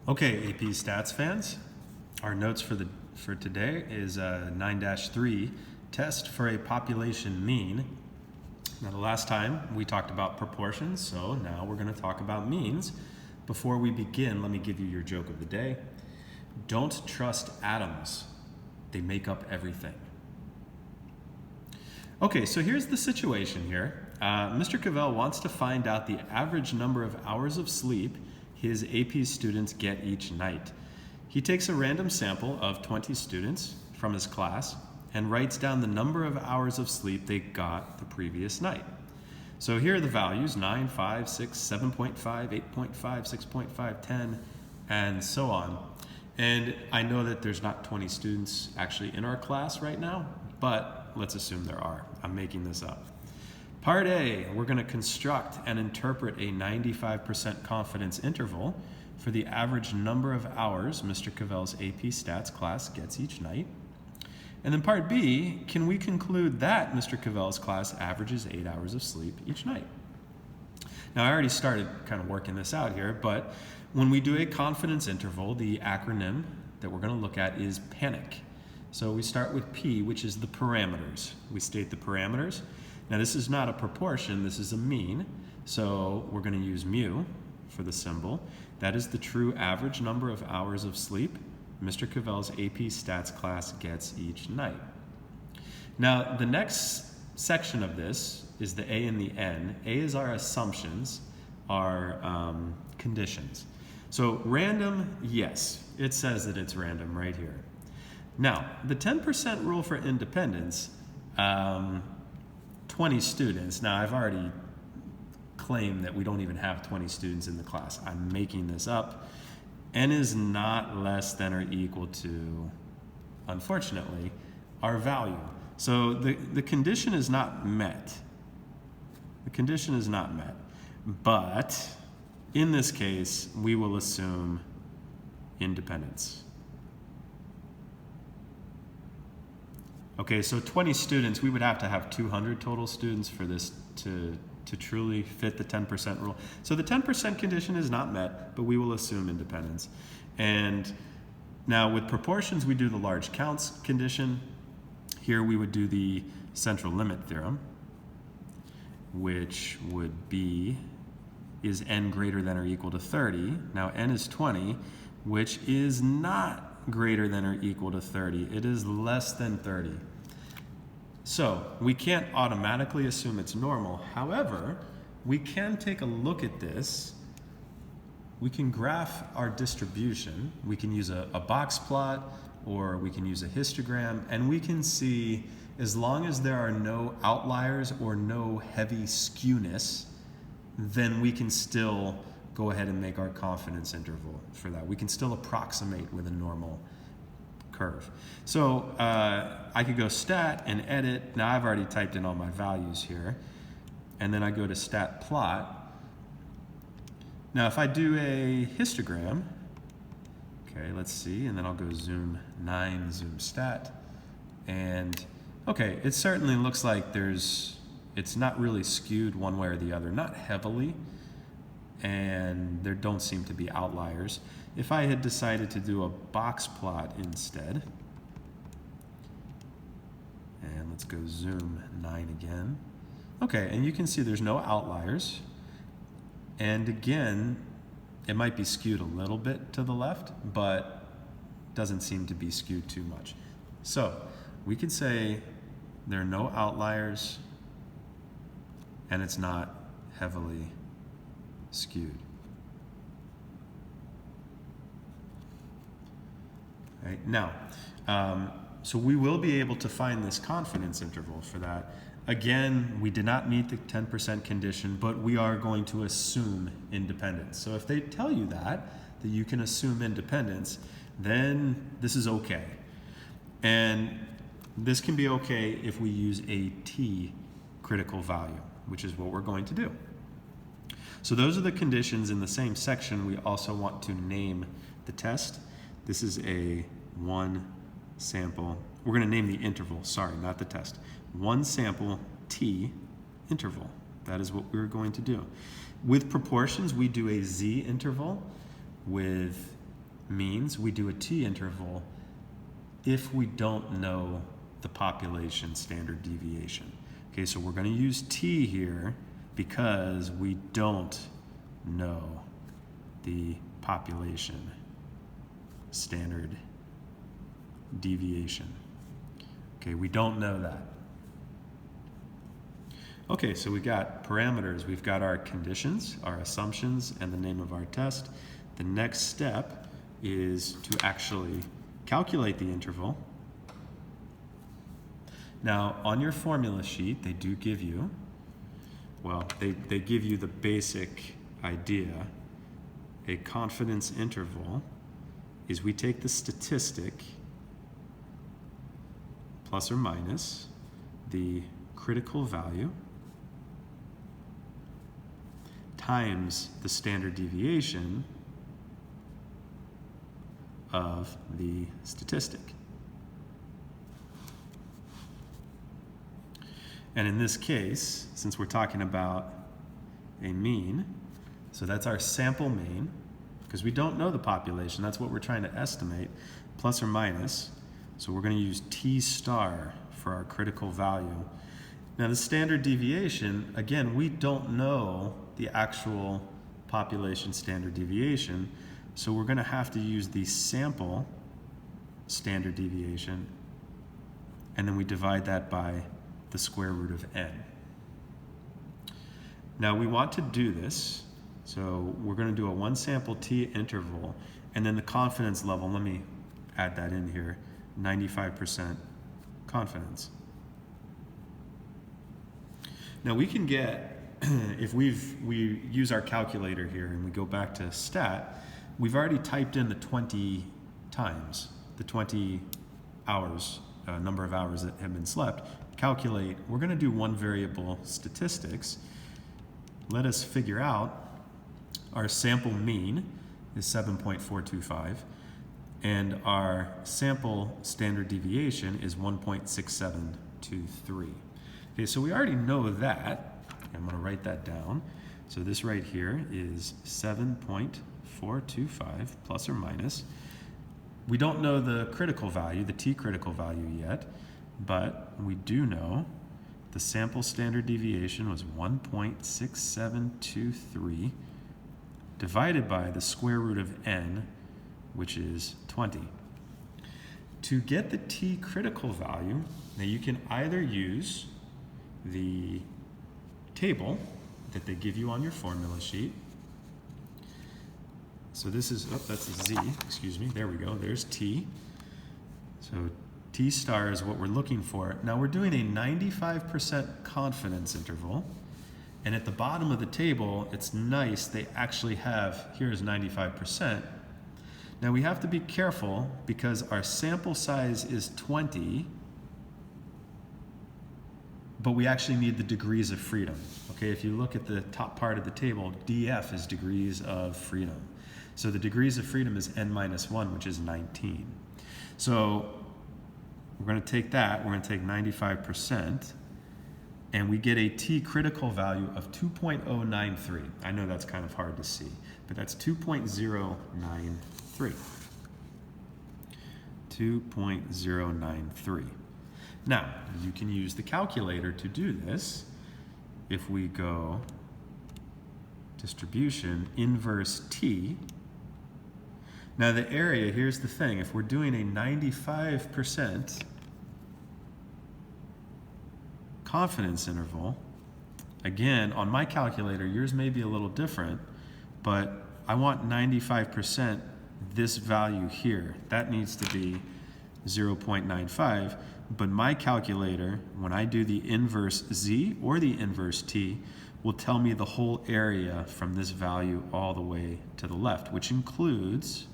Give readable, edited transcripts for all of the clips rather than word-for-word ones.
Okay, AP Stats fans, our notes for today is 9-3, test for a population mean. Now the last time we talked about proportions, so now we're going to talk about means. Before we begin, let me give you your joke of the day. Don't trust atoms. They make up everything. Okay, so here's the situation here. Mr. Cavell wants to find out the average number of hours of sleep his AP students get each night. He takes a random sample of 20 students from his class and writes down the number of hours of sleep they got the previous night. So here are the values: 9, 5, 6, 7.5, 8.5, 6.5, 10, and so on. And I know that there's not 20 students actually in our class right now, but let's assume there are. I'm making this up. Part A, we're going to construct and interpret a 95% confidence interval for the average number of hours Mr. Cavell's AP Stats class gets each night. And then part B, can we conclude that Mr. Cavell's class averages 8 hours of sleep each night? Now, I already started kind of working this out here, but when we do a confidence interval, the acronym that we're going to look at is PANIC. So we start with P, which is the parameters. We state the parameters. Now this is not a proportion, this is a mean. So we're going to use mu for the symbol. That is the true average number of hours of sleep Mr. Cavell's AP Stats class gets each night. Now the next section of this is the A and the N. A is our assumptions, our conditions. So random, yes, it says that it's random right here. Now, the 10% rule for independence, 20 students. Now, I've already claimed that we don't even have 20 students in the class. I'm making this up. N is not less than or equal to, unfortunately, our value. So the condition is not met. The condition is not met. But in this case, we will assume independence. Okay, so 20 students, we would have to have 200 total students for this to truly fit the 10% rule. So the 10% condition is not met, but we will assume independence. And now with proportions, we do the large counts condition. Here we would do the central limit theorem, which would be, is n greater than or equal to 30? Now n is 20, which is not greater than or equal to 30. It is less than 30. So we can't automatically assume it's normal. However, we can take a look at this. We can graph our distribution. We can use a box plot, or we can use a histogram, and we can see, as long as there are no outliers or no heavy skewness, then we can still go ahead and make our confidence interval for that. We can still approximate with a normal curve. So I could go stat and edit. Now I've already typed in all my values here. And then I go to stat plot. Now if I do a histogram, okay, let's see, and then I'll go zoom 9, zoom stat. And okay, it certainly looks like it's not really skewed one way or the other, not heavily. And there don't seem to be outliers. If I had decided to do a box plot instead, and let's go zoom 9 again. Okay, and you can see there's no outliers. And again, it might be skewed a little bit to the left, but doesn't seem to be skewed too much. So we could say there are no outliers and it's not heavily skewed. Right? Now, so we will be able to find this confidence interval for that. Again, we did not meet the 10% condition, but we are going to assume independence. So if they tell you that you can assume independence, then this is okay. And this can be okay if we use a t critical value, which is what we're going to do. So those are the conditions. In the same section, we also want to name the test. This is a one sample. We're going to name the interval, sorry, not the test. One sample t interval. That is what we're going to do. With proportions, we do a z interval with means we do a t-interval if we don't know the population standard deviation. Okay, so we're going to use t here because we don't know the population standard deviation. Okay, we don't know that. Okay, so we got parameters. We've got our conditions, our assumptions, and the name of our test. The next step is to actually calculate the interval. Now, on your formula sheet, they do give you, well, they give you the basic idea. A confidence interval is we take the statistic plus or minus the critical value times the standard deviation of the statistic. And in this case, since we're talking about a mean, so that's our sample mean, because we don't know the population, that's what we're trying to estimate, plus or minus. So we're going to use t star for our critical value. Now the standard deviation, again, we don't know the actual population standard deviation, so we're going to have to use the sample standard deviation, and then we divide that by the square root of n. Now we want to do this, so we're going to do a one sample t interval, and then the confidence level, let me add that in here, 95% confidence. Now we can get, if we use our calculator here and we go back to stat, we've already typed in the 20 times, the 20 hours, number of hours that have been slept. Calculate, we're going to do one variable statistics. Let us figure out our sample mean is 7.425 and our sample standard deviation is 1.6723. Okay, so we already know that. I'm going to write that down. So this right here is 7.425 plus or minus. We don't know the critical value, the t critical value yet, but we do know the sample standard deviation was 1.6723 divided by the square root of n, which is 20. To get the t critical value, now you can either use the table that they give you on your formula sheet. So this is, oh, that's a z, excuse me, there we go, there's t. So t star is what we're looking for. Now we're doing a 95% confidence interval, and at the bottom of the table, it's nice, they actually have, here's 95%. Now we have to be careful because our sample size is 20, but we actually need the degrees of freedom. Okay, if you look at the top part of the table, df is degrees of freedom. So the degrees of freedom is n minus 1, which is 19. So we're going to take that, we're going to take 95%, and we get a t critical value of 2.093. I know that's kind of hard to see, but that's 2.093. 2.093. Now, you can use the calculator to do this. If we go distribution, inverse t. Now the area, here's the thing, if we're doing a 95% confidence interval, again, on my calculator, yours may be a little different, but I want 95% this value here. That needs to be 0.95, but my calculator, when I do the inverse z or the inverse t, will tell me the whole area from this value all the way to the left, which includes,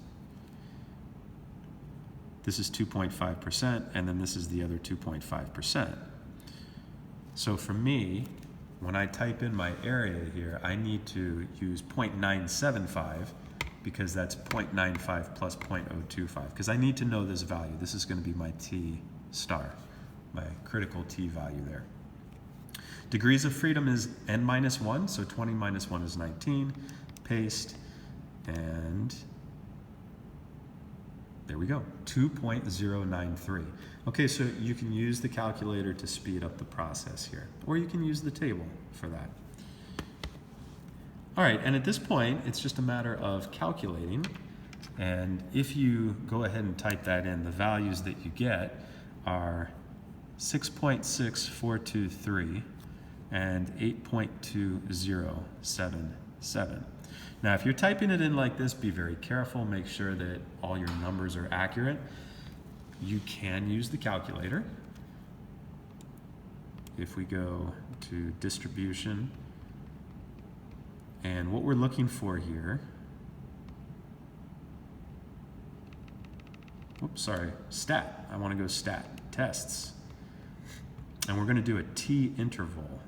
this is 2.5%, and then this is the other 2.5%. So for me, when I type in my area here, I need to use 0.975 because that's 0.95 plus 0.025, because I need to know this value. This is going to be my t star, my critical t value there. Degrees of freedom is n minus 1, so 20 minus 1 is 19. Paste, and There we go, 2.093. Okay, so you can use the calculator to speed up the process here, or you can use the table for that. All right, and at this point, it's just a matter of calculating. And if you go ahead and type that in, the values that you get are 6.6423 and 8.2077. Now, if you're typing it in like this, be very careful. Make sure that all your numbers are accurate. You can use the calculator. If we go to distribution, and what we're looking for here, oops, sorry, stat. I want to go stat, tests. And we're going to do a t interval.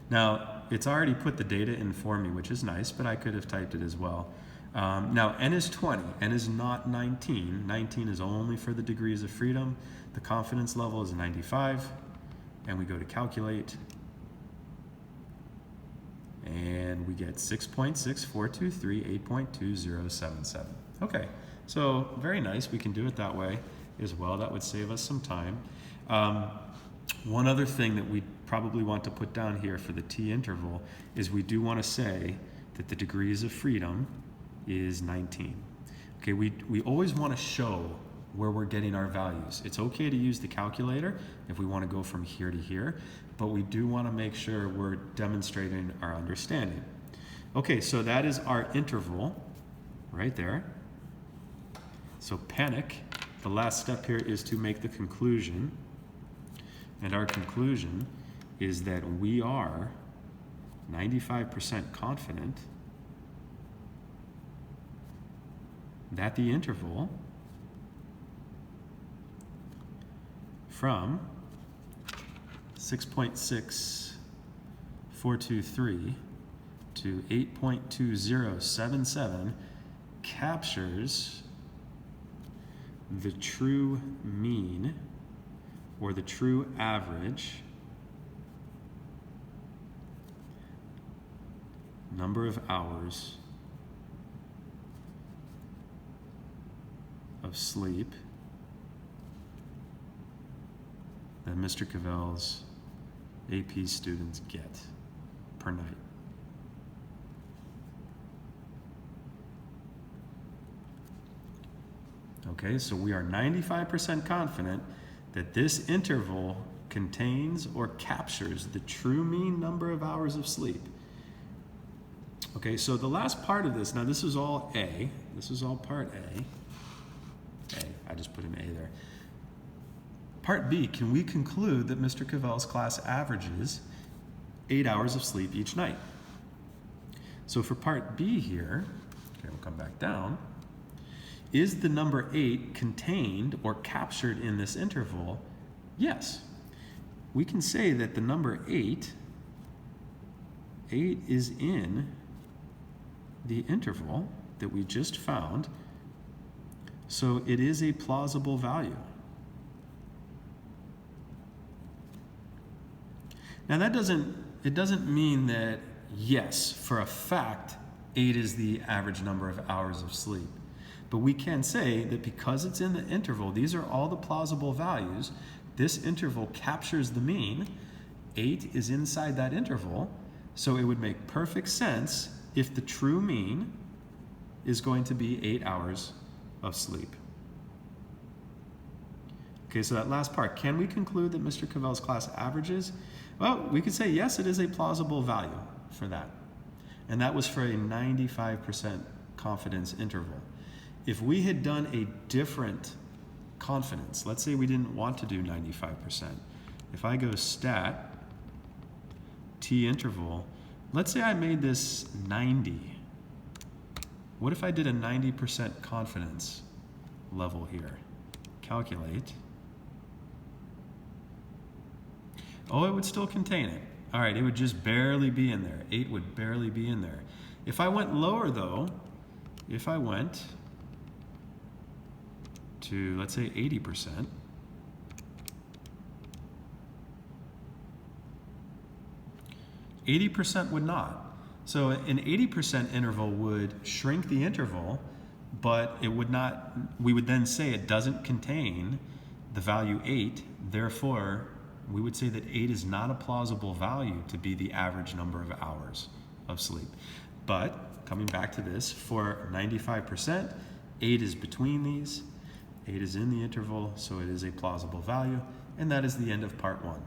Now, it's already put the data in for me, which is nice, but I could have typed it as well. Now, n is 20. N is not 19. 19 is only for the degrees of freedom. The confidence level is 95. And we go to calculate. And we get 6.6423, 8.2077. Okay, so very nice. We can do it that way as well. That would save us some time. One other thing that we probably want to put down here for the t interval is we do want to say that the degrees of freedom is 19. Okay, we always want to show where we're getting our values. It's okay to use the calculator if we want to go from here to here, but we do want to make sure we're demonstrating our understanding. Okay, so that is our interval right there. So panic, the last step here is to make the conclusion. And our conclusion is that we are 95% confident that the interval from 6.6423 to 8.2077 captures the true mean or the true average number of hours of sleep that Mr. Cavell's AP students get per night. Okay, so we are 95% confident that this interval contains or captures the true mean number of hours of sleep. Okay, so the last part of this, now this is all A, this is all part A. I just put an A there. Part B, can we conclude that Mr. Cavell's class averages 8 hours of sleep each night? So for part B here, okay, we'll come back down. Is the number 8 contained or captured in this interval? Yes. We can say that the number 8 is in the interval that we just found, so it is a plausible value. Now that doesn't mean that, yes, for a fact, 8 is the average number of hours of sleep. But we can say that because it's in the interval, these are all the plausible values, this interval captures the mean, 8 is inside that interval, so it would make perfect sense if the true mean is going to be 8 hours of sleep. Okay, so that last part, can we conclude that Mr. Cavell's class averages? Well, we could say yes, it is a plausible value for that. And that was for a 95% confidence interval. If we had done a different confidence, let's say we didn't want to do 95%. If I go stat, t interval, let's say I made this 90. What if I did a 90% confidence level here? Calculate. Oh, it would still contain it. All right, it would just barely be in there. 8 would barely be in there. If I went lower though, if I went to, let's say 80%, %, would not. So an 80% interval would shrink the interval but it would not, we would then say it doesn't contain the value 8, therefore we would say that 8 is not a plausible value to be the average number of hours of sleep. But coming back to this, for 95%, 8 is between these, 8 is in the interval, so it is a plausible value, and that is the end of part 1.